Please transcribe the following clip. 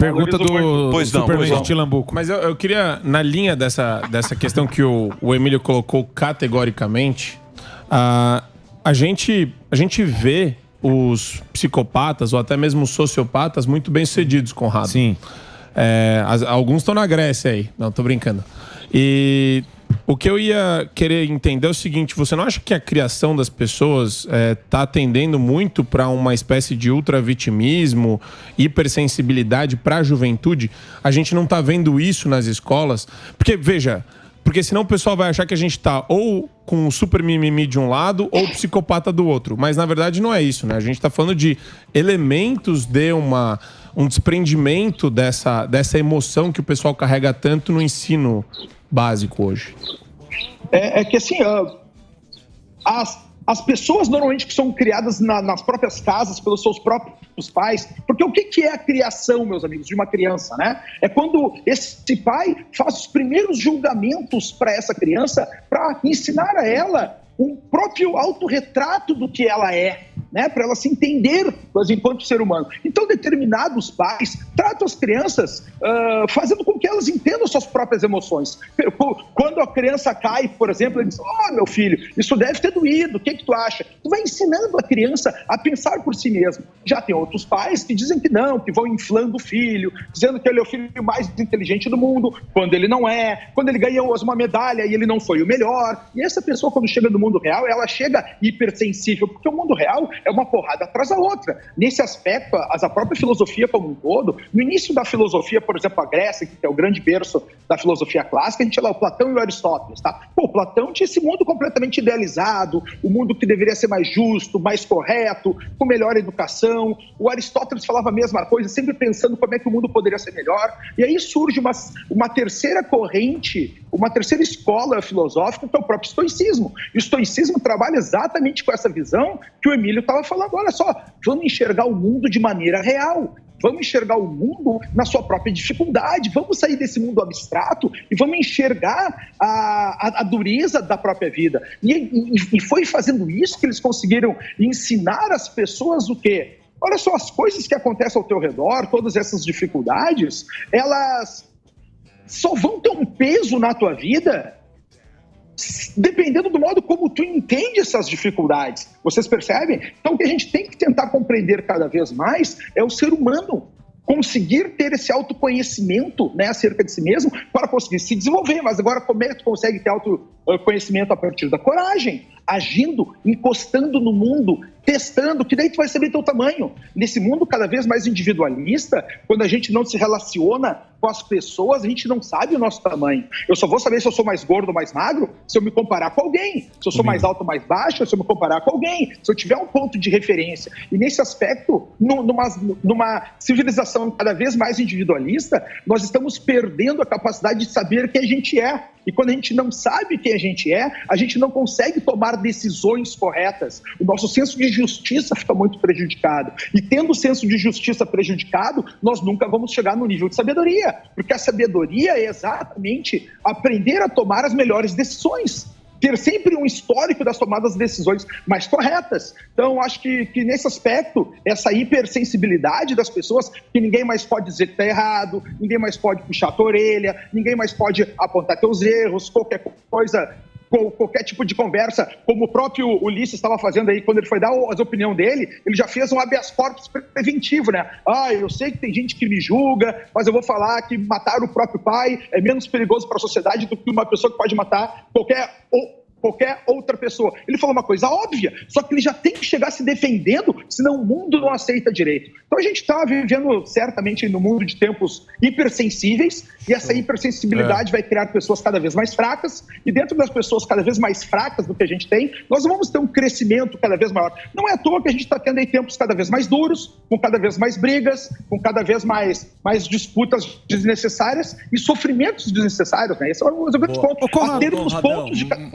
Pergunta do Superman de Tilambuco. Mas eu queria, na linha dessa questão que o Emílio colocou categoricamente, a gente vê os psicopatas ou até mesmo os sociopatas muito bem-sucedidos, Conrado. Sim. Alguns estão na Grécia aí. Não, tô brincando. E o que eu ia querer entender é o seguinte: você não acha que a criação das pessoas está tendendo muito para uma espécie de ultravitimismo, hipersensibilidade para a juventude? A gente não está vendo isso nas escolas? Porque, veja, senão o pessoal vai achar que a gente está ou com o super mimimi de um lado ou o psicopata do outro. Mas, na verdade, não é isso, né? A gente está falando de elementos de um desprendimento dessa emoção que o pessoal carrega tanto no ensino básico hoje. É que assim, as pessoas normalmente que são criadas nas próprias casas pelos seus próprios pais, porque o que é a criação, meus amigos, de uma criança, né? É quando esse pai faz os primeiros julgamentos para essa criança, para ensinar a ela um próprio autorretrato do que ela é, né? Para ela se entender enquanto ser humano. Então, determinados pais tratam as crianças fazendo com que elas entendam suas próprias emoções. Quando a criança cai, por exemplo, ele diz: meu filho, isso deve ter doído, o que tu acha? Tu vai ensinando a criança a pensar por si mesmo. Já tem outros pais que dizem que não, que vão inflando o filho, dizendo que ele é o filho mais inteligente do mundo, quando ele não é, quando ele ganhou uma medalha e ele não foi o melhor. E essa pessoa, quando chega no mundo real, ela chega hipersensível, porque o mundo real é uma porrada atrás da outra. Nesse aspecto, a própria filosofia como um todo, no início da filosofia, por exemplo, a Grécia, que é o grande berço da filosofia clássica, a gente tinha lá o Platão e o Aristóteles, tá? O Platão tinha esse mundo completamente idealizado, o mundo que deveria ser mais justo, mais correto, com melhor educação. O Aristóteles falava a mesma coisa, sempre pensando como é que o mundo poderia ser melhor. E aí surge uma terceira corrente, uma terceira escola filosófica, que é o próprio estoicismo. E o estoicismo trabalha exatamente com essa visão que o Emílio estava falando. Olha só, vamos enxergar o mundo de maneira real. Vamos enxergar o mundo na sua própria dificuldade, vamos sair desse mundo abstrato e vamos enxergar a dureza da própria vida. E foi fazendo isso que eles conseguiram ensinar as pessoas o quê? Olha só, as coisas que acontecem ao teu redor, todas essas dificuldades, elas só vão ter um peso na tua vida dependendo do modo como tu entende essas dificuldades. Vocês percebem? Então, o que a gente tem que tentar compreender cada vez mais é o ser humano conseguir ter esse autoconhecimento, né, acerca de si mesmo, para conseguir se desenvolver. Mas agora, como é que tu consegue ter autoconhecimento a partir da coragem? Agindo, encostando no mundo, testando, que daí tu vai saber teu tamanho. Nesse mundo cada vez mais individualista, quando a gente não se relaciona com as pessoas, a gente não sabe o nosso tamanho. Eu só vou saber se eu sou mais gordo ou mais magro se eu me comparar com alguém. Se eu sou mais alto ou mais baixo, se eu me comparar com alguém. Se eu tiver um ponto de referência. E nesse aspecto, numa civilização cada vez mais individualista, nós estamos perdendo a capacidade de saber quem a gente é. E quando a gente não sabe quem a gente não consegue tomar decisões corretas. O nosso senso de justiça fica muito prejudicado. E tendo o senso de justiça prejudicado, nós nunca vamos chegar no nível de sabedoria. Porque a sabedoria é exatamente aprender a tomar as melhores decisões. Ter sempre um histórico das tomadas de decisões mais corretas. Então, acho que nesse aspecto, essa hipersensibilidade das pessoas, que ninguém mais pode dizer que está errado, ninguém mais pode puxar a tua orelha, ninguém mais pode apontar teus erros, qualquer coisa, qualquer tipo de conversa, como o próprio Ulisses estava fazendo aí, quando ele foi dar a opinião dele, ele já fez um habeas corpus preventivo, né? Eu sei que tem gente que me julga, mas eu vou falar que matar o próprio pai é menos perigoso para a sociedade do que uma pessoa que pode matar qualquer outra pessoa. Ele falou uma coisa óbvia, só que ele já tem que chegar se defendendo, senão o mundo não aceita direito. Então a gente está vivendo certamente no mundo de tempos hipersensíveis, e essa hipersensibilidade vai criar pessoas cada vez mais fracas, e dentro das pessoas cada vez mais fracas do que a gente tem, nós vamos ter um crescimento cada vez maior. Não é à toa que a gente está tendo aí tempos cada vez mais duros, com cada vez mais brigas, com cada vez mais disputas desnecessárias e sofrimentos desnecessários, né? Esse é o grande ponto. A termos pontos de